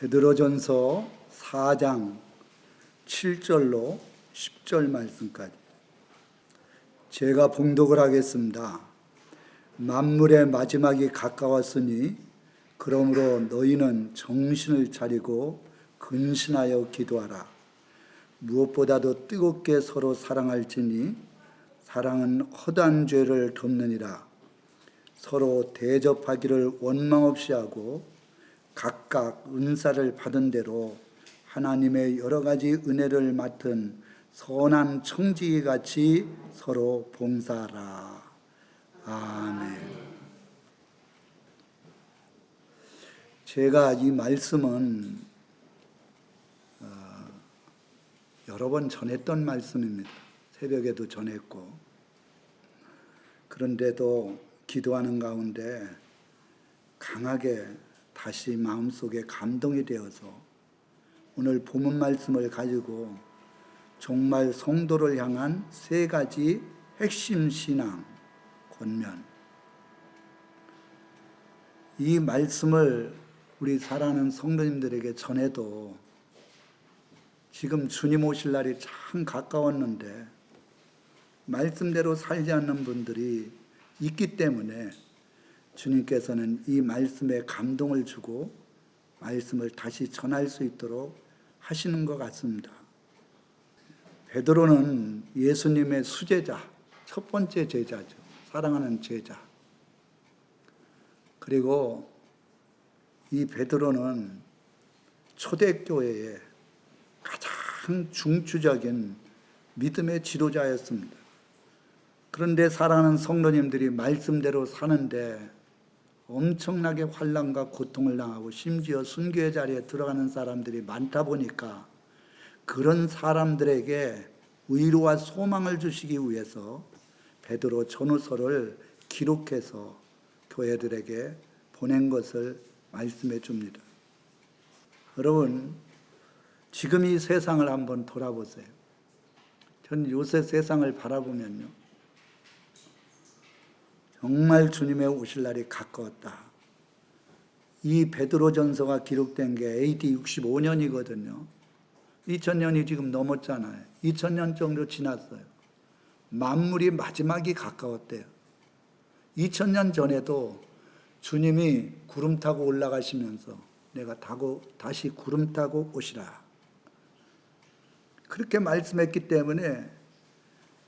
베드로전서 4장 7절로 10절 말씀까지 제가 봉독을 하겠습니다. 만물의 마지막이 가까웠으니 그러므로 너희는 정신을 차리고 근신하여 기도하라. 무엇보다도 뜨겁게 서로 사랑할지니 사랑은 허다한 죄를 덮느니라. 서로 대접하기를 원망 없이 하고 각각 은사를 받은 대로 하나님의 여러 가지 은혜를 맡은 선한 청지기 같이 서로 봉사하라. 아멘. 제가 이 말씀은 여러 번 전했던 말씀입니다. 새벽에도 전했고, 그런데도 기도하는 가운데 강하게 다시 마음속에 감동이 되어서 오늘 본문 말씀을 가지고 정말 성도를 향한 세 가지 핵심 신앙 권면, 이 말씀을 우리 사랑하는 성도님들에게 전해도 지금 주님 오실 날이 참 가까웠는데 말씀대로 살지 않는 분들이 있기 때문에 주님께서는 이 말씀에 감동을 주고 말씀을 다시 전할 수 있도록 하시는 것 같습니다. 베드로는 예수님의 수제자, 첫 번째 제자죠. 사랑하는 제자. 그리고 이 베드로는 초대교회의 가장 중추적인 믿음의 지도자였습니다. 그런데 사랑하는 성도님들이 말씀대로 사는데 엄청나게 환난과 고통을 당하고 심지어 순교의 자리에 들어가는 사람들이 많다 보니까 그런 사람들에게 위로와 소망을 주시기 위해서 베드로 전후서를 기록해서 교회들에게 보낸 것을 말씀해 줍니다. 여러분, 지금 이 세상을 한번 돌아보세요. 전 요새 세상을 바라보면요, 정말 주님의 오실 날이 가까웠다. 이 베드로전서가 기록된 게 AD 65년이거든요. 2000년이 지금 넘었잖아요. 2000년 정도 지났어요. 만물이 마지막이 가까웠대요. 2000년 전에도 주님이 구름 타고 올라가시면서 내가 다시 구름 타고 오시라. 그렇게 말씀했기 때문에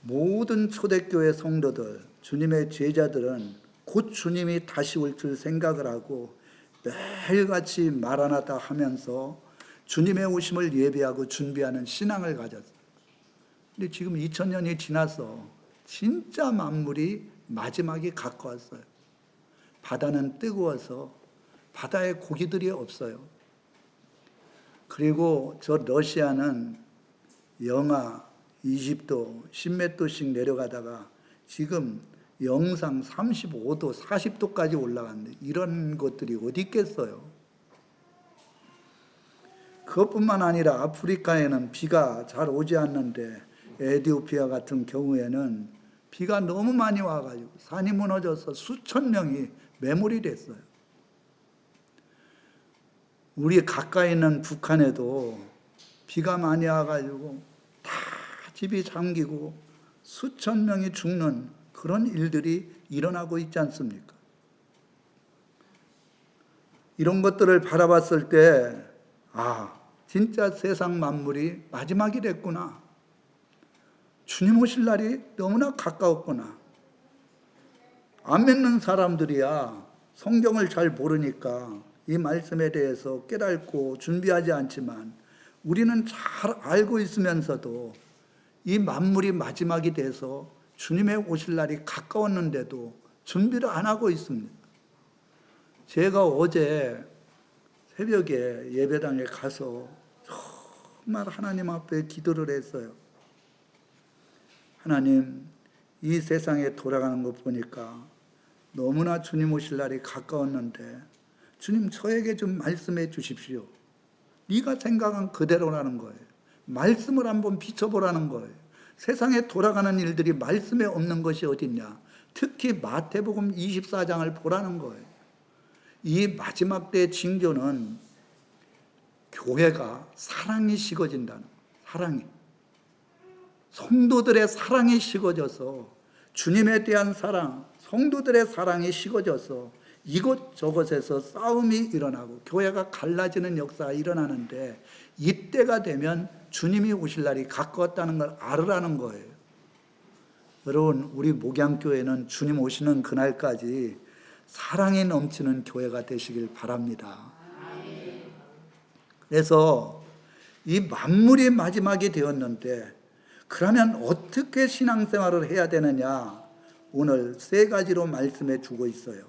모든 초대교회 성도들, 주님의 제자들은 곧 주님이 다시 올 줄 생각을 하고 매일같이 마라나다 하면서 주님의 오심을 예배하고 준비하는 신앙을 가졌어요. 근데 지금 2000년이 지나서 진짜 만물이 마지막이 가까웠어요. 바다는 뜨거워서 바다에 고기들이 없어요. 그리고 저 러시아는 영하 20도, 10몇 도씩 내려가다가 지금 영상 35도, 40도까지 올라갔는데 이런 것들이 어디 있겠어요? 그것뿐만 아니라 아프리카에는 비가 잘 오지 않는데 에티오피아 같은 경우에는 비가 너무 많이 와가지고 산이 무너져서 수천 명이 매몰이 됐어요. 우리 가까이 있는 북한에도 비가 많이 와가지고 다 집이 잠기고 수천 명이 죽는 그런 일들이 일어나고 있지 않습니까? 이런 것들을 바라봤을 때, 진짜 세상 만물이 마지막이 됐구나. 주님 오실 날이 너무나 가까웠구나. 안 믿는 사람들이야 성경을 잘 모르니까 이 말씀에 대해서 깨닫고 준비하지 않지만 우리는 잘 알고 있으면서도 이 만물이 마지막이 돼서 주님의 오실 날이 가까웠는데도 준비를 안 하고 있습니다. 제가 어제 새벽에 예배당에 가서 정말 하나님 앞에 기도를 했어요. 하나님, 이 세상에 돌아가는 것 보니까 너무나 주님 오실 날이 가까웠는데 주님 저에게 좀 말씀해 주십시오. 네가 생각한 그대로라는 거예요. 말씀을 한번 비춰보라는 거예요. 세상에 돌아가는 일들이 말씀에 없는 것이 어딨냐. 특히 마태복음 24장을 보라는 거예요. 이 마지막 때의 징조는 교회가 사랑이 식어진다는 거예요. 사랑이. 성도들의 사랑이 식어져서, 주님에 대한 사랑, 성도들의 사랑이 식어져서 이곳저곳에서 싸움이 일어나고 교회가 갈라지는 역사가 일어나는데, 이때가 되면 주님이 오실 날이 가까웠다는 걸 알으라는 거예요. 여러분, 우리 목양교회는 주님 오시는 그날까지 사랑이 넘치는 교회가 되시길 바랍니다. 그래서 이 만물이 마지막이 되었는데, 그러면 어떻게 신앙생활을 해야 되느냐? 오늘 세 가지로 말씀해 주고 있어요.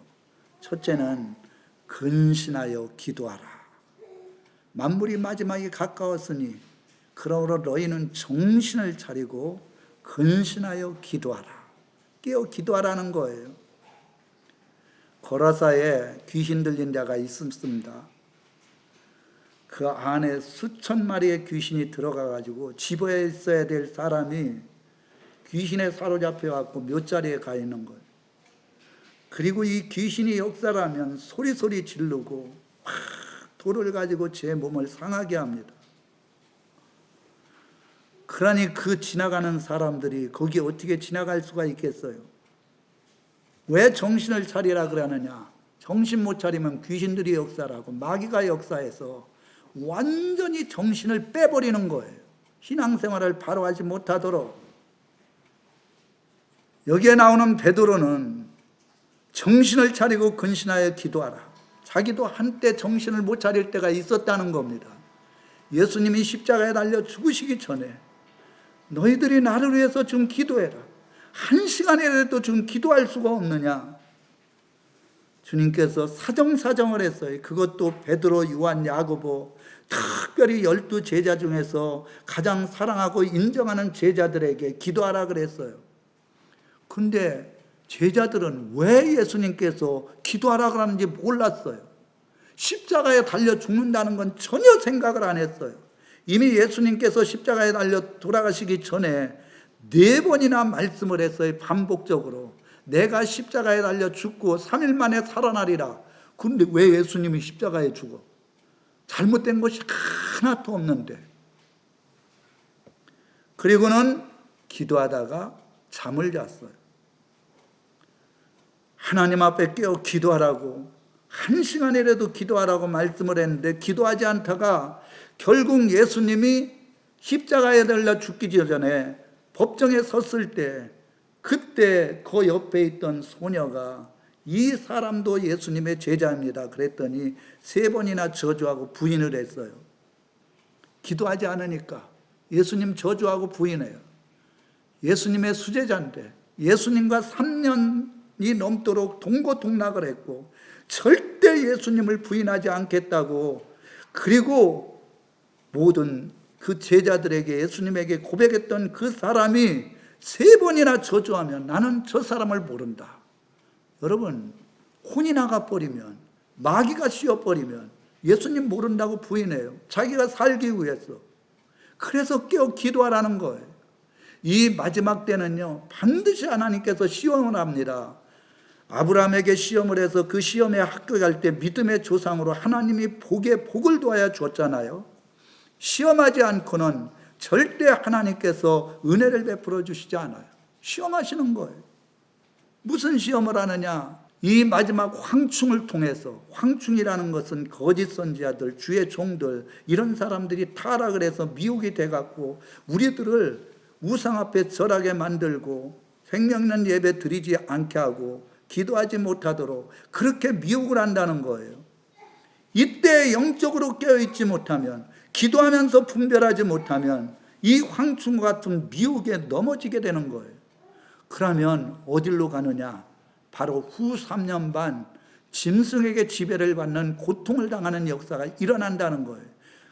첫째는 근신하여 기도하라. 만물이 마지막이 가까웠으니 그러므로 너희는 정신을 차리고 근신하여 기도하라. 깨어 기도하라는 거예요. 고라사에 귀신 들린 자가 있었습니다. 그 안에 수천 마리의 귀신이 들어가가지고 집에 있어야 될 사람이 귀신에 사로잡혀갖고 묘자리에 가 있는 거예요. 그리고 이 귀신이 역사라면 소리소리 지르고 막 돌을 가지고 제 몸을 상하게 합니다. 그러니 그 지나가는 사람들이 거기에 어떻게 지나갈 수가 있겠어요? 왜 정신을 차리라 그러느냐? 정신 못 차리면 귀신들이 역사라고 마귀가 역사해서 완전히 정신을 빼버리는 거예요. 신앙생활을 바로 하지 못하도록. 여기에 나오는 베드로는 정신을 차리고 근신하여 기도하라. 자기도 한때 정신을 못 차릴 때가 있었다는 겁니다. 예수님이 십자가에 달려 죽으시기 전에 너희들이 나를 위해서 좀 기도해라. 한 시간이라도 좀 기도할 수가 없느냐? 주님께서 사정사정을 했어요. 그것도 베드로, 요한, 야고보, 특별히 12 제자 중에서 가장 사랑하고 인정하는 제자들에게 기도하라 그랬어요. 근데 제자들은 왜 예수님께서 기도하라 그러는지 몰랐어요. 십자가에 달려 죽는다는 건 전혀 생각을 안 했어요. 이미 예수님께서 십자가에 달려 돌아가시기 전에 4번이나 말씀을 했어요. 반복적으로. 내가 십자가에 달려 죽고 3일 만에 살아나리라. 그런데 왜 예수님이 십자가에 죽어? 잘못된 것이 하나도 없는데. 그리고는 기도하다가 잠을 잤어요. 하나님 앞에 깨어 기도하라고, 1시간이라도 기도하라고 말씀을 했는데 기도하지 않다가 결국 예수님이 십자가에 달려 죽기 전에 법정에 섰을 때, 그때 그 옆에 있던 소녀가 이 사람도 예수님의 제자입니다 그랬더니 3번이나 저주하고 부인을 했어요. 기도하지 않으니까 예수님 저주하고 부인해요. 예수님의 수제자인데 예수님과 3년이 넘도록 동고동락을 했고 절대 예수님을 부인하지 않겠다고, 그리고 모든 그 제자들에게 예수님에게 고백했던 그 사람이 3번이나 저주하면 나는 저 사람을 모른다. 여러분, 혼이 나가버리면, 마귀가 씌워버리면 예수님 모른다고 부인해요. 자기가 살기 위해서. 그래서 깨어 기도하라는 거예요. 이 마지막 때는요, 반드시 하나님께서 시험을 합니다. 아브라함에게 시험을 해서 그 시험에 합격할 때 믿음의 조상으로 하나님이 복을 도하여 줬잖아요. 시험하지 않고는 절대 하나님께서 은혜를 베풀어 주시지 않아요. 시험하시는 거예요. 무슨 시험을 하느냐? 이 마지막 황충을 통해서, 황충이라는 것은 거짓 선지자들, 주의 종들, 이런 사람들이 타락을 해서 미혹이 돼갖고 우리들을 우상 앞에 절하게 만들고 생명있는 예배 드리지 않게 하고 기도하지 못하도록 그렇게 미혹을 한다는 거예요. 이때 영적으로 깨어있지 못하면, 기도하면서 분별하지 못하면 이 황충과 같은 미혹에 넘어지게 되는 거예요. 그러면 어디로 가느냐? 바로 후 3년 반 짐승에게 지배를 받는 고통을 당하는 역사가 일어난다는 거예요.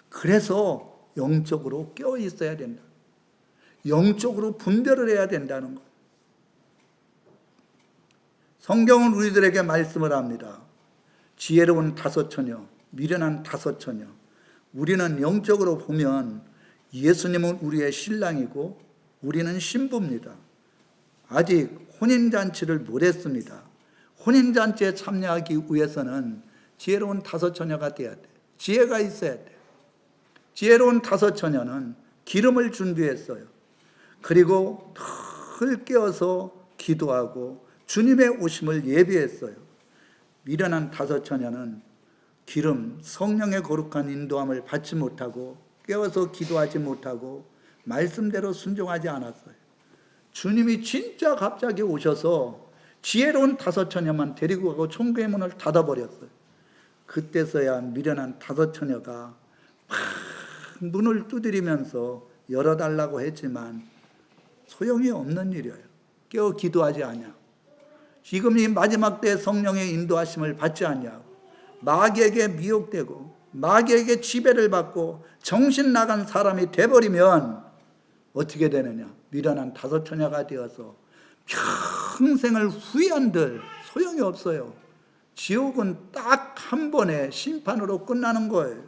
그래서 영적으로 깨어 있어야 된다. 영적으로 분별을 해야 된다는 거예요. 성경은 우리들에게 말씀을 합니다. 지혜로운 5처녀, 미련한 5처녀. 우리는 영적으로 보면 예수님은 우리의 신랑이고 우리는 신부입니다. 아직 혼인잔치를 못했습니다. 혼인잔치에 참여하기 위해서는 지혜로운 5처녀가 돼야 돼. 지혜가 있어야 돼. 지혜로운 다섯 처녀는 기름을 준비했어요. 그리고 늘 깨어서 기도하고 주님의 오심을 예비했어요. 미련한 다섯 처녀는 기름, 성령의 거룩한 인도함을 받지 못하고 깨어서 기도하지 못하고 말씀대로 순종하지 않았어요. 주님이 진짜 갑자기 오셔서 지혜로운 다섯 처녀만 데리고 가고 천국의 문을 닫아버렸어요. 그때서야 미련한 다섯 처녀가 막 문을 두드리면서 열어달라고 했지만 소용이 없는 일이에요. 깨어 기도하지 않냐. 지금 이 마지막 때 성령의 인도하심을 받지 않냐. 마귀에게 미혹되고 마귀에게 지배를 받고 정신 나간 사람이 돼버리면 어떻게 되느냐. 미련한 다섯 처녀가 되어서 평생을 후회한들 소용이 없어요. 지옥은 딱 한 번의 심판으로 끝나는 거예요.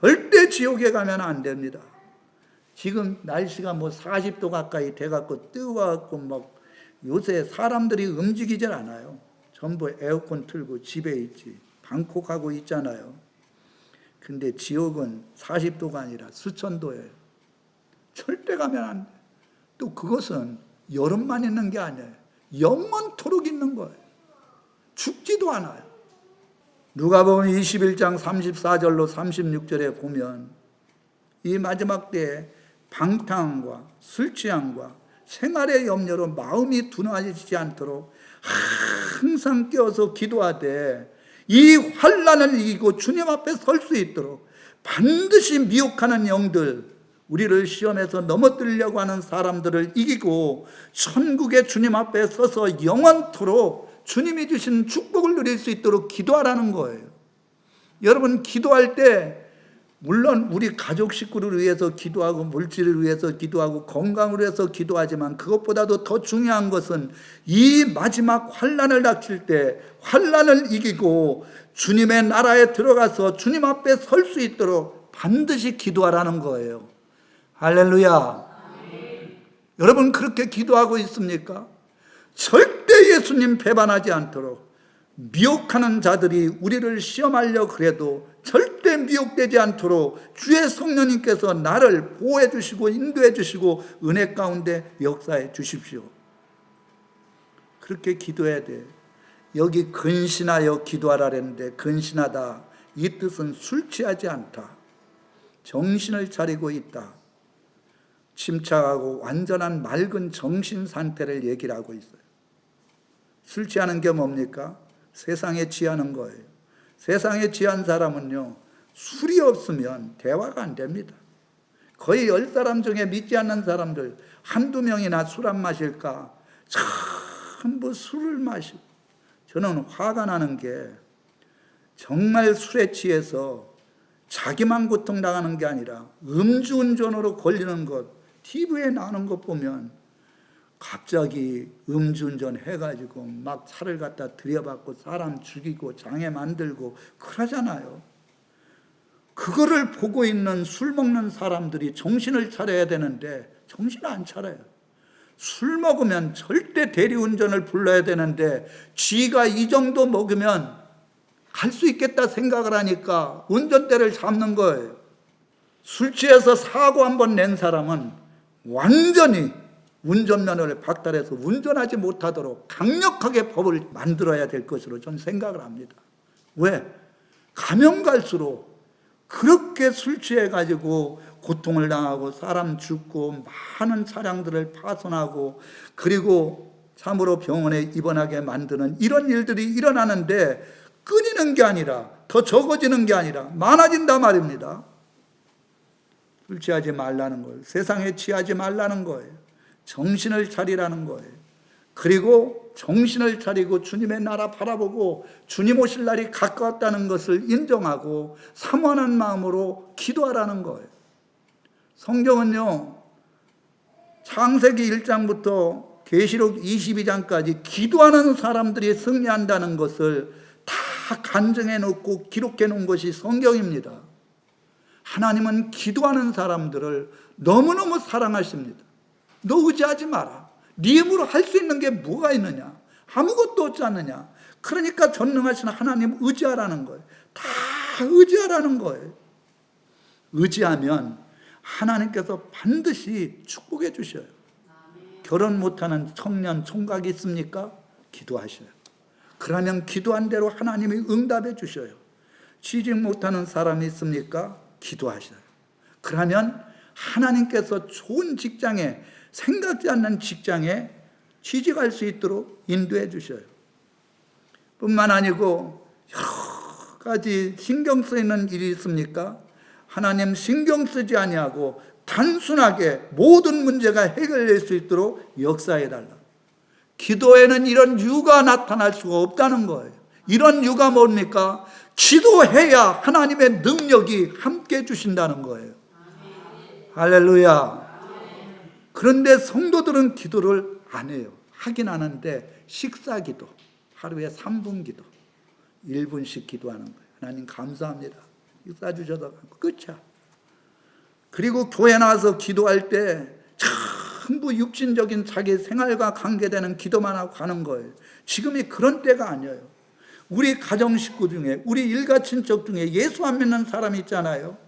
절대 지옥에 가면 안 됩니다. 지금 날씨가 40도 가까이 돼갖고 뜨거워갖고 요새 사람들이 움직이질 않아요. 전부 에어컨 틀고 집에 있지. 방콕하고 있잖아요. 근데 지옥은 40도가 아니라 수천 도예요. 절대 가면 안 돼. 또 그것은 여름만 있는 게 아니에요. 영원토록 있는 거예요. 죽지도 않아요. 누가복음 21장 34절로 36절에 보면 이 마지막 때에 방탕과 술 취함과 생활의 염려로 마음이 둔해지지 않도록 항상 깨어서 기도하되 이 환난을 이기고 주님 앞에 설 수 있도록 반드시 미혹하는 영들, 우리를 시험에서 넘어뜨리려고 하는 사람들을 이기고 천국의 주님 앞에 서서 영원토록 주님이 주신 축복을 누릴 수 있도록 기도하라는 거예요. 여러분, 기도할 때 물론 우리 가족 식구를 위해서 기도하고 물질을 위해서 기도하고 건강을 위해서 기도하지만 그것보다도 더 중요한 것은 이 마지막 환난을 닥칠 때 환난을 이기고 주님의 나라에 들어가서 주님 앞에 설 수 있도록 반드시 기도하라는 거예요. 할렐루야. 여러분, 그렇게 기도하고 있습니까? 절대 예수님 배반하지 않도록 미혹하는 자들이 우리를 시험하려 그래도 절대 미혹되지 않도록 주의 성령님께서 나를 보호해 주시고 인도해 주시고 은혜 가운데 역사해 주십시오. 그렇게 기도해야 돼. 여기 근신하여 기도하라 그랬는데 근신하다, 이 뜻은 술 취하지 않다, 정신을 차리고 있다, 침착하고 완전한 맑은 정신 상태를 얘기를 하고 있어요. 술 취하는 게 뭡니까? 세상에 취하는 거예요. 세상에 취한 사람은요, 술이 없으면 대화가 안 됩니다. 거의 10사람 중에 믿지 않는 사람들 한두 명이나 술 안 마실까? 전부 술을 마시고. 저는 화가 나는 게 정말 술에 취해서 자기만 고통당하는 게 아니라 음주운전으로 걸리는 것, TV에 나오는 것 보면 갑자기 음주운전 해가지고 막 차를 갖다 들여받고 사람 죽이고 장애 만들고 그러잖아요. 그거를 보고 있는 술 먹는 사람들이 정신을 차려야 되는데 정신을 안 차려요. 술 먹으면 절대 대리운전을 불러야 되는데 쥐가 이 정도 먹으면 갈 수 있겠다 생각을 하니까 운전대를 잡는 거예요. 술 취해서 사고 한번 낸 사람은 완전히 운전면허를 박탈해서 운전하지 못하도록 강력하게 법을 만들어야 될 것으로 저는 생각을 합니다. 왜? 가면 갈수록 그렇게 술 취해가지고 고통을 당하고 사람 죽고 많은 차량들을 파손하고 그리고 참으로 병원에 입원하게 만드는 이런 일들이 일어나는데 끊이는 게 아니라 더 적어지는 게 아니라 많아진단 말입니다. 술 취하지 말라는 거예요. 세상에 취하지 말라는 거예요. 정신을 차리라는 거예요. 그리고 정신을 차리고 주님의 나라 바라보고 주님 오실 날이 가까웠다는 것을 인정하고 사모하는 마음으로 기도하라는 거예요. 성경은요, 창세기 1장부터 계시록 22장까지 기도하는 사람들이 승리한다는 것을 다 간증해 놓고 기록해 놓은 것이 성경입니다. 하나님은 기도하는 사람들을 너무너무 사랑하십니다. 너 의지하지 마라. 네 힘으로 할 수 있는 게 뭐가 있느냐? 아무것도 없지 않느냐? 그러니까 전능하신 하나님 의지하라는 거예요. 다 의지하라는 거예요. 의지하면 하나님께서 반드시 축복해 주셔요. 결혼 못하는 청년 총각이 있습니까? 기도하셔요. 그러면 기도한 대로 하나님이 응답해 주셔요. 취직 못하는 사람이 있습니까? 기도하셔요. 그러면 하나님께서 좋은 직장에, 생각지 않는 직장에 취직할 수 있도록 인도해 주셔요. 뿐만 아니고 여러 가지 신경 쓰이는 일이 있습니까? 하나님 신경 쓰지 아니하고 단순하게 모든 문제가 해결될 수 있도록 역사해 달라. 기도에는 이런 이유가 나타날 수가 없다는 거예요. 이런 이유가 뭡니까? 기도해야 하나님의 능력이 함께 주신다는 거예요. 할렐루야. 그런데 성도들은 기도를 안 해요. 하긴 하는데 식사 기도, 하루에 3분 기도, 1분씩 기도하는 거예요. 하나님 감사합니다. 식사 주셔서 끝이야. 그리고 교회 나와서 기도할 때 전부 육신적인 자기 생활과 관계되는 기도만 하고 가는 거예요. 지금이 그런 때가 아니에요. 우리 가정 식구 중에, 우리 일가 친척 중에 예수 안 믿는 사람이 있잖아요.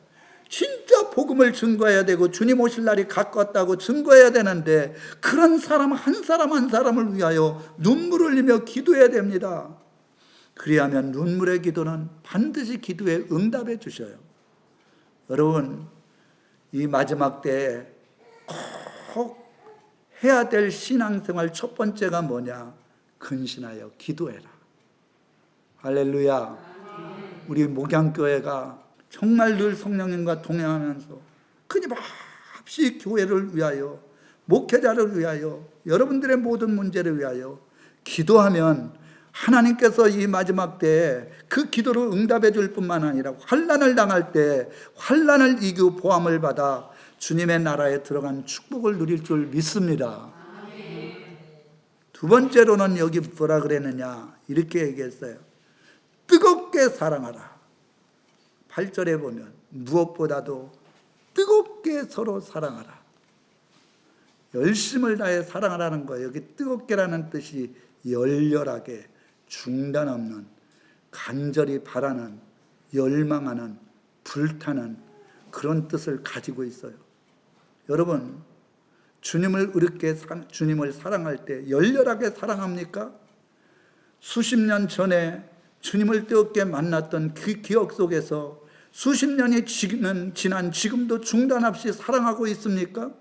진짜 복음을 증거해야 되고 주님 오실 날이 가까웠다고 증거해야 되는데 그런 사람 한 사람 한 사람을 위하여 눈물을 흘리며 기도해야 됩니다. 그리하면 눈물의 기도는 반드시 기도에 응답해 주셔요. 여러분, 이 마지막 때에 꼭 해야 될 신앙생활 첫 번째가 뭐냐? 근신하여 기도해라. 할렐루야. 우리 목양교회가 정말 늘 성령님과 동행하면서 끊임없이 교회를 위하여, 목회자를 위하여, 여러분들의 모든 문제를 위하여 기도하면 하나님께서 이 마지막 때에 그 기도를 응답해 줄 뿐만 아니라 환난을 당할 때 환난을 이기고 보함을 받아 주님의 나라에 들어간 축복을 누릴 줄 믿습니다. 두 번째로는 여기 뭐라 그랬느냐? 이렇게 얘기했어요. 뜨겁게 사랑하라. 8절에 보면 무엇보다도 뜨겁게 서로 사랑하라. 열심을 다해 사랑하라는 거예요. 여기 뜨겁게라는 뜻이 열렬하게, 중단 없는, 간절히 바라는, 열망하는, 불타는 그런 뜻을 가지고 있어요. 여러분, 주님을 사랑할 때 열렬하게 사랑합니까? 수십 년 전에 주님을 뜨겁게 만났던 그 기억 속에서 수십 년이 지난 지금도 중단 없이 사랑하고 있습니까?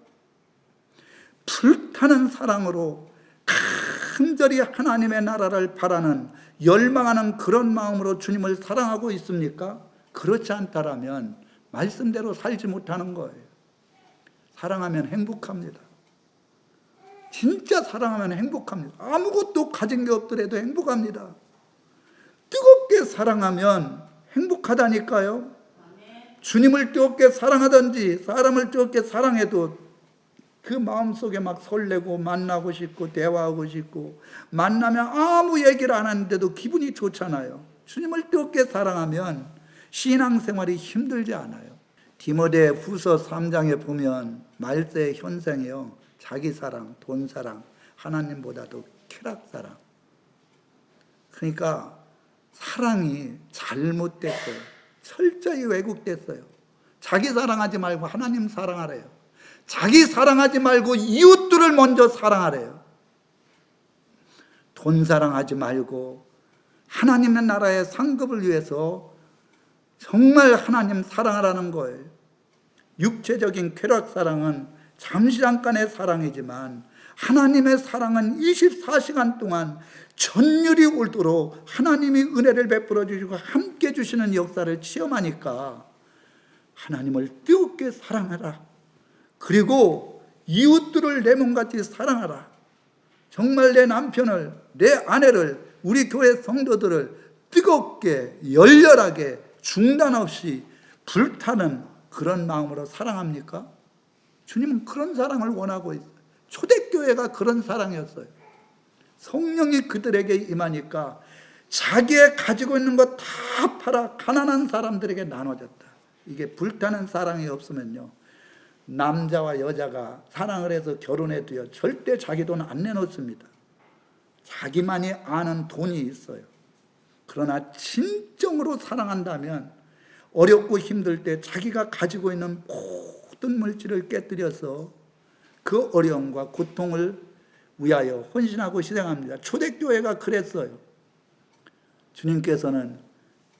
불타는 사랑으로 간절히 하나님의 나라를 바라는, 열망하는 그런 마음으로 주님을 사랑하고 있습니까? 그렇지 않다라면 말씀대로 살지 못하는 거예요. 사랑하면 행복합니다. 진짜 사랑하면 행복합니다. 아무것도 가진 게 없더라도 행복합니다. 뜨겁게 사랑하면 행복하다니까요. 주님을 뜨겁게 사랑하든지 사람을 뜨겁게 사랑해도 그 마음속에 막 설레고 만나고 싶고 대화하고 싶고, 만나면 아무 얘기를 안 하는데도 기분이 좋잖아요. 주님을 뜨겁게 사랑하면 신앙생활이 힘들지 않아요. 디모데 후서 3장에 보면 말세의 현상이요, 자기 사랑, 돈 사랑, 하나님보다도 쾌락 사랑. 그러니까 사랑이 잘못됐어요. 철저히 왜곡됐어요. 자기 사랑하지 말고 하나님 사랑하래요. 자기 사랑하지 말고 이웃들을 먼저 사랑하래요. 돈 사랑하지 말고 하나님의 나라의 상급을 위해서 정말 하나님 사랑하라는 거예요. 육체적인 쾌락 사랑은 잠시 잠깐의 사랑이지만 하나님의 사랑은 24시간 동안 전율이 오도록 하나님이 은혜를 베풀어 주시고 함께 주시는 역사를 체험하니까 하나님을 뜨겁게 사랑하라. 그리고 이웃들을 내 몸같이 사랑하라. 정말 내 남편을, 내 아내를, 우리 교회 성도들을 뜨겁게, 열렬하게, 중단 없이 불타는 그런 마음으로 사랑합니까? 주님은 그런 사랑을 원하고 있어요. 초대교회가 그런 사랑이었어요. 성령이 그들에게 임하니까 자기의 가지고 있는 것 다 팔아 가난한 사람들에게 나눠줬다. 이게 불타는 사랑이 없으면요, 남자와 여자가 사랑을 해서 결혼해도요, 절대 자기 돈 안 내놓습니다. 자기만이 아는 돈이 있어요. 그러나 진정으로 사랑한다면 어렵고 힘들 때 자기가 가지고 있는 모든 물질을 깨뜨려서 그 어려움과 고통을 위하여 헌신하고 희생합니다. 초대교회가 그랬어요. 주님께서는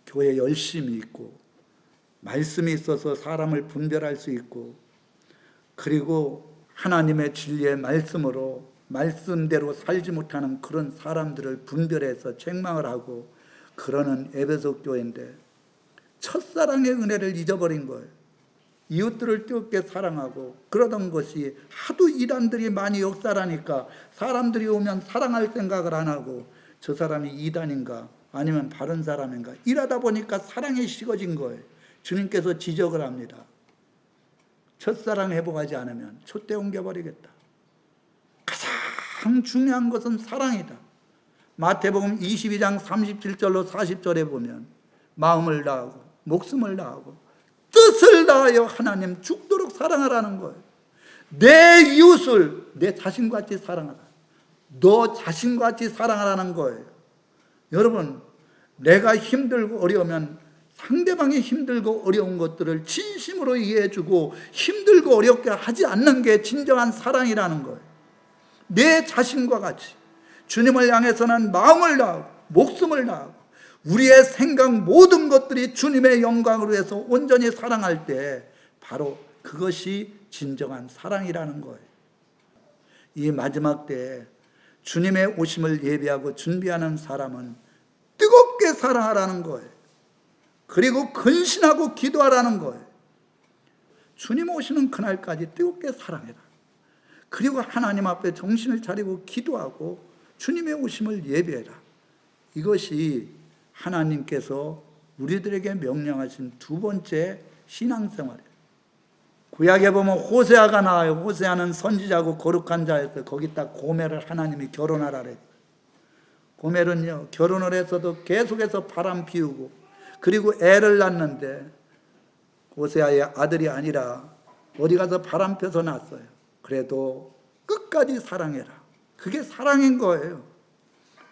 교회 열심이 있고 말씀이 있어서 사람을 분별할 수 있고, 그리고 하나님의 진리의 말씀으로 말씀대로 살지 못하는 그런 사람들을 분별해서 책망을 하고 그러는 에베소 교회인데, 첫사랑의 은혜를 잊어버린 거예요. 이웃들을 뜨겁게 사랑하고 그러던 것이 하도 이단들이 많이 역사라니까 사람들이 오면 사랑할 생각을 안 하고 저 사람이 이단인가 아니면 바른 사람인가 이러다 보니까 사랑이 식어진 거예요. 주님께서 지적을 합니다. 첫사랑 회복하지 않으면 촛대 옮겨버리겠다. 가장 중요한 것은 사랑이다. 마태복음 22장 37절로 40절에 보면 마음을 다하고 목숨을 다하고 뜻을 다하여 하나님 죽도록 사랑하라는 거예요. 내 이웃을 내 자신같이 사랑하라. 너 자신같이 사랑하라는 거예요. 여러분, 내가 힘들고 어려우면 상대방이 힘들고 어려운 것들을 진심으로 이해해주고 힘들고 어렵게 하지 않는 게 진정한 사랑이라는 거예요. 내 자신과 같이 주님을 향해서는 마음을 다하고 목숨을 다하고 우리의 생각 모든 것들이 주님의 영광을 위해서 온전히 사랑할 때 바로 그것이 진정한 사랑이라는 거예요. 이 마지막 때에 주님의 오심을 예비하고 준비하는 사람은 뜨겁게 사랑하라는 거예요. 그리고 근신하고 기도하라는 거예요. 주님 오시는 그날까지 뜨겁게 사랑해라. 그리고 하나님 앞에 정신을 차리고 기도하고 주님의 오심을 예비해라. 이것이 하나님께서 우리들에게 명령하신 두 번째 신앙생활이에요. 구약에 보면 호세아가 나와요. 호세아는 선지자고 거룩한 자였어요. 거기다 고멜을 하나님이 결혼하라 그랬어요. 고멜은요, 결혼을 해서도 계속해서 바람 피우고 그리고 애를 낳는데 호세아의 아들이 아니라 어디 가서 바람 펴서 낳았어요. 그래도 끝까지 사랑해라. 그게 사랑인 거예요.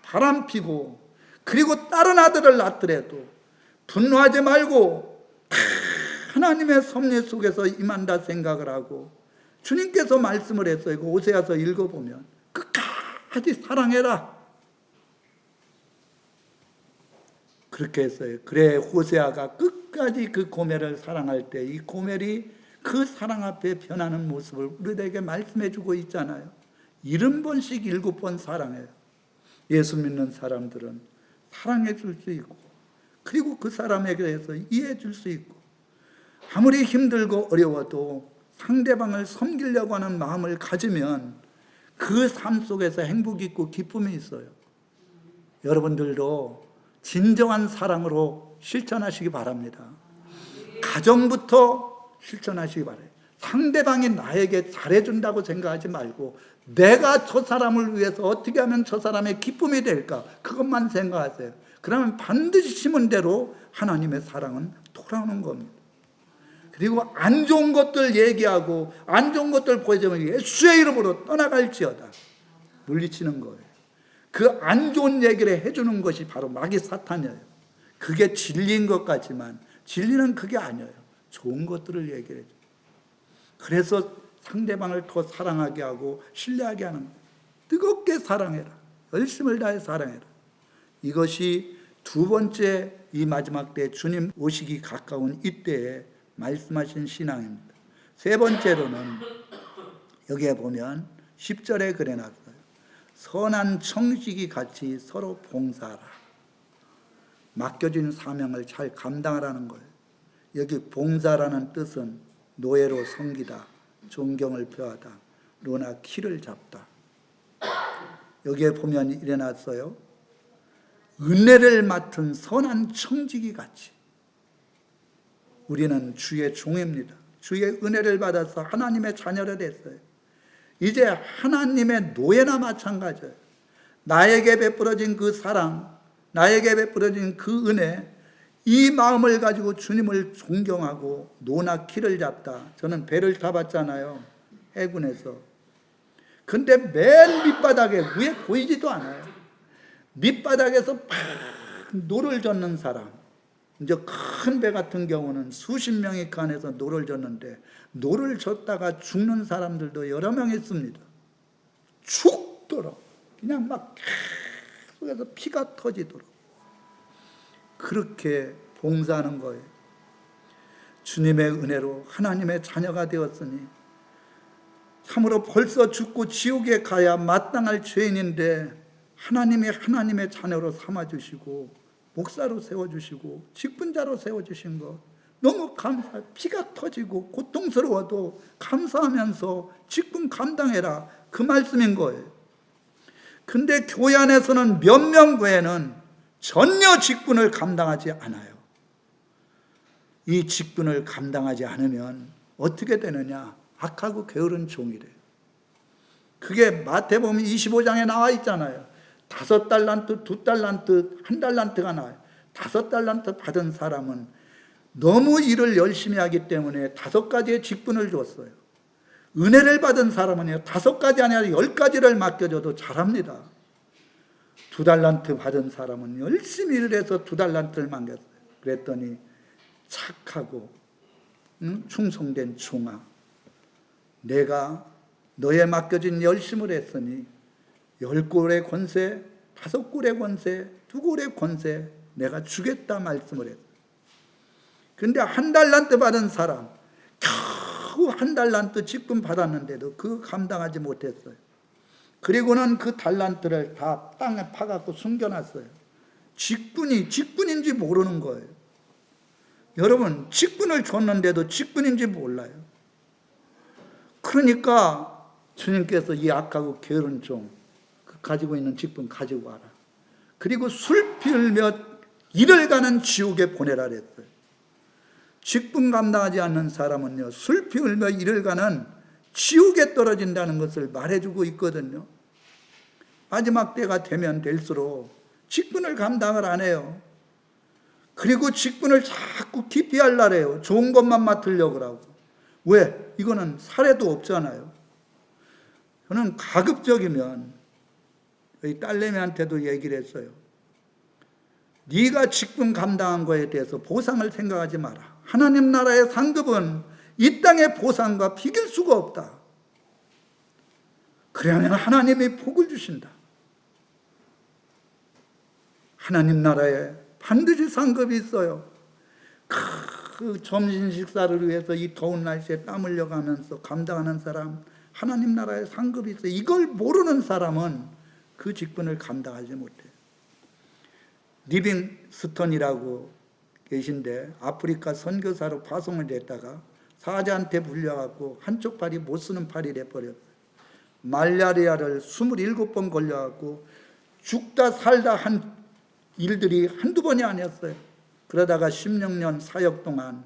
바람 피고 그리고 다른 아들을 낳더라도 분노하지 말고 하나님의 섭리 속에서 임한다 생각을 하고 주님께서 말씀을 했어요. 그 호세아서 읽어보면 끝까지 사랑해라. 그렇게 했어요. 그래 호세아가 끝까지 그 고멜을 사랑할 때 이 고멜이 그 사랑 앞에 변하는 모습을 우리에게 말씀해 주고 있잖아요. 70번씩 7번 사랑해요. 예수 믿는 사람들은 사랑해 줄 수 있고 그리고 그 사람에게 대해서 이해해 줄 수 있고 아무리 힘들고 어려워도 상대방을 섬기려고 하는 마음을 가지면 그 삶 속에서 행복이 있고 기쁨이 있어요. 여러분들도 진정한 사랑으로 실천하시기 바랍니다. 가정부터 실천하시기 바라요. 상대방이 나에게 잘해준다고 생각하지 말고 내가 저 사람을 위해서 어떻게 하면 저 사람의 기쁨이 될까 그것만 생각하세요. 그러면 반드시 심은 대로 하나님의 사랑은 돌아오는 겁니다. 그리고 안 좋은 것들 얘기하고 안 좋은 것들 보여주면 예수의 이름으로 떠나갈지어다 물리치는 거예요. 그 안 좋은 얘기를 해주는 것이 바로 마귀 사탄이에요. 그게 진리인 것 같지만 진리는 그게 아니에요. 좋은 것들을 얘기해 줘요. 그래서 상대방을 더 사랑하게 하고 신뢰하게 하는 거예요. 뜨겁게 사랑해라. 열심을 다해 사랑해라. 이것이 두 번째 이 마지막 때 주님 오시기 가까운 이때에 말씀하신 신앙입니다. 세 번째로는 여기에 보면 10절에 그래놨어요. 선한 청지기 같이 서로 봉사하라. 맡겨진 사명을 잘 감당하라는 거예요. 여기 봉사라는 뜻은 노예로 섬기다, 존경을 표하다, 로나 키를 잡다. 여기에 보면 일어났어요. 은혜를 맡은 선한 청지기 같이. 우리는 주의 종입니다. 주의 은혜를 받아서 하나님의 자녀가 됐어요. 이제 하나님의 노예나 마찬가지예요. 나에게 베풀어진 그 사랑, 나에게 베풀어진 그 은혜, 이 마음을 가지고 주님을 존경하고 노나 키를 잡다. 저는 배를 타봤잖아요. 해군에서. 근데 맨 밑바닥에 위에 보이지도 않아요. 밑바닥에서 팍 노를 젓는 사람. 이제 큰 배 같은 경우는 수십 명이 그 안에서 노를 젓는데, 노를 젓다가 죽는 사람들도 여러 명 있습니다. 죽도록 그냥 막 계속해서 피가 터지도록 그렇게 봉사하는 거예요. 주님의 은혜로 하나님의 자녀가 되었으니 참으로 벌써 죽고 지옥에 가야 마땅할 죄인인데 하나님의 자녀로 삼아주시고 목사로 세워주시고 직분자로 세워주신 것 너무 감사. 피가 터지고 고통스러워도 감사하면서 직분 감당해라, 그 말씀인 거예요. 근데 교회 안에서는 몇 명 외에는 전혀 직분을 감당하지 않아요. 이 직분을 감당하지 않으면 어떻게 되느냐? 악하고 게으른 종이래요. 그게 마태복음 25장에 나와 있잖아요. 5달란트, 2달란트, 1달란트가 나와요. 5달란트 받은 사람은 너무 일을 열심히 하기 때문에 5가지의 직분을 줬어요. 은혜를 받은 사람은요, 5가지 아니라 10가지를 맡겨줘도 잘합니다. 2달란트 받은 사람은 열심히 일을 해서 2달란트를 맡겼어요. 그랬더니 착하고 충성된 종아, 내가 너에 맡겨진 열심을 했으니 10골의 권세, 5골의 권세, 2골의 권세 내가 주겠다 말씀을 했어요. 근데 1달란트 받은 사람, 겨우 1달란트 직분 받았는데도 그 감당하지 못했어요. 그리고는 그 달란트를 다 땅에 파갖고 숨겨놨어요. 직분인지 모르는 거예요. 여러분, 직분을 줬는데도 직분인지 몰라요. 그러니까 주님께서 이 악하고 게으른 종, 그 가지고 있는 직분 가지고 와라. 그리고 술 피우며 이를 가는 지옥에 보내라 그랬어요. 직분 감당하지 않는 사람은요, 술 피우며 이를 가는 지옥에 떨어진다는 것을 말해주고 있거든요. 마지막 때가 되면 될수록 직분을 감당을 안 해요. 그리고 직분을 자꾸 기피하려고 해요. 좋은 것만 맡으려고 하고. 왜? 이거는 사례도 없잖아요. 저는 가급적이면 이 딸내미한테도 얘기를 했어요. 네가 직분 감당한 거에 대해서 보상을 생각하지 마라. 하나님 나라의 상급은 이 땅의 보상과 비길 수가 없다. 그러면 하나님이 복을 주신다. 하나님 나라에 반드시 상급이 있어요. 그 점심 식사를 위해서 이 더운 날씨에 땀 흘려가면서 감당하는 사람, 하나님 나라에 상급이 있어요. 이걸 모르는 사람은 그 직분을 감당하지 못해요. 리빙스턴이라고 계신데 아프리카 선교사로 파송을 됐다가 사자한테 물려갖고 한쪽 팔이 못 쓰는 팔이 돼버렸어요. 말라리아를 27번 걸려갖고 죽다 살다 한 일들이 한두 번이 아니었어요. 그러다가 16년 사역 동안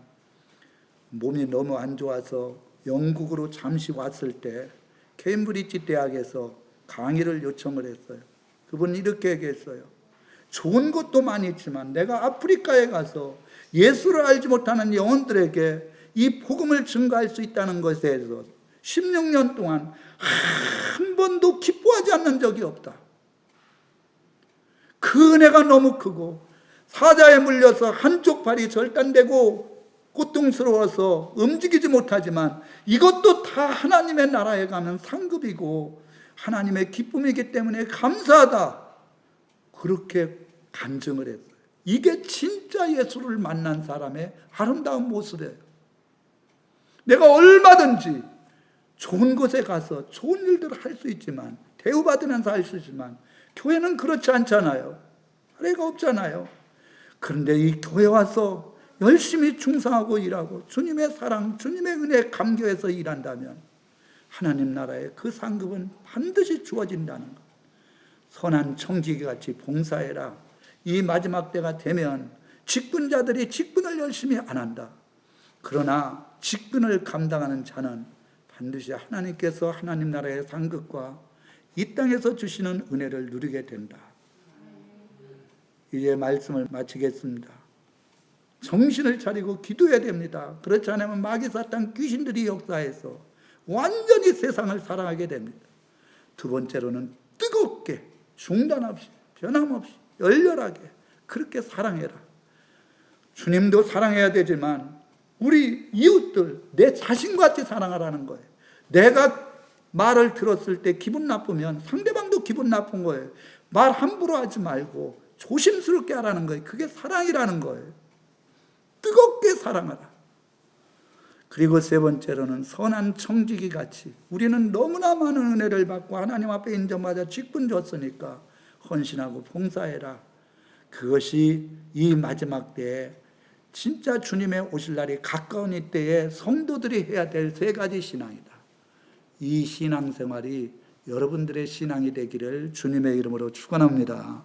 몸이 너무 안 좋아서 영국으로 잠시 왔을 때 케임브리지 대학에서 강의를 요청을 했어요. 그분이 이렇게 얘기했어요. 좋은 것도 많이 있지만 내가 아프리카에 가서 예수를 알지 못하는 영혼들에게 이 복음을 증거할 수 있다는 것에 대해서 16년 동안 한 번도 기뻐하지 않는 적이 없다. 그 은혜가 너무 크고 사자에 물려서 한쪽 팔이 절단되고 고통스러워서 움직이지 못하지만 이것도 다 하나님의 나라에 가면 상급이고 하나님의 기쁨이기 때문에 감사하다. 그렇게 간증을 했어요. 이게 진짜 예수를 만난 사람의 아름다운 모습이에요. 내가 얼마든지 좋은 곳에 가서 좋은 일들을 할 수 있지만, 대우받으면서 할 수 있지만 교회는 그렇지 않잖아요. 아래가 없잖아요. 그런데 이 교회 와서 열심히 충성하고 일하고 주님의 사랑, 주님의 은혜에 감격해서 일한다면 하나님 나라의 그 상급은 반드시 주어진다는 것. 선한 청지기같이 봉사해라. 이 마지막 때가 되면 직분자들이 직분을 열심히 안 한다. 그러나 직분을 감당하는 자는 반드시 하나님께서 하나님 나라의 상급과 이 땅에서 주시는 은혜를 누리게 된다. 이제 말씀을 마치겠습니다. 정신을 차리고 기도해야 됩니다. 그렇지 않으면 마귀 사탄 귀신들이 역사해서 완전히 세상을 사랑하게 됩니다. 두 번째로는 뜨겁게 중단 없이 변함없이 열렬하게 그렇게 사랑해라. 주님도 사랑해야 되지만 우리 이웃들, 내 자신같이 사랑하라는 거예요. 내가 말을 들었을 때 기분 나쁘면 상대방도 기분 나쁜 거예요. 말 함부로 하지 말고 조심스럽게 하라는 거예요. 그게 사랑이라는 거예요. 뜨겁게 사랑하라. 그리고 세 번째로는 선한 청지기 같이, 우리는 너무나 많은 은혜를 받고 하나님 앞에 인정받아 직분 줬으니까 헌신하고 봉사해라. 그것이 이 마지막 때에 진짜 주님의 오실 날이 가까운 이때에 성도들이 해야 될 세 가지 신앙이다. 이 신앙생활이 여러분들의 신앙이 되기를 주님의 이름으로 축원합니다.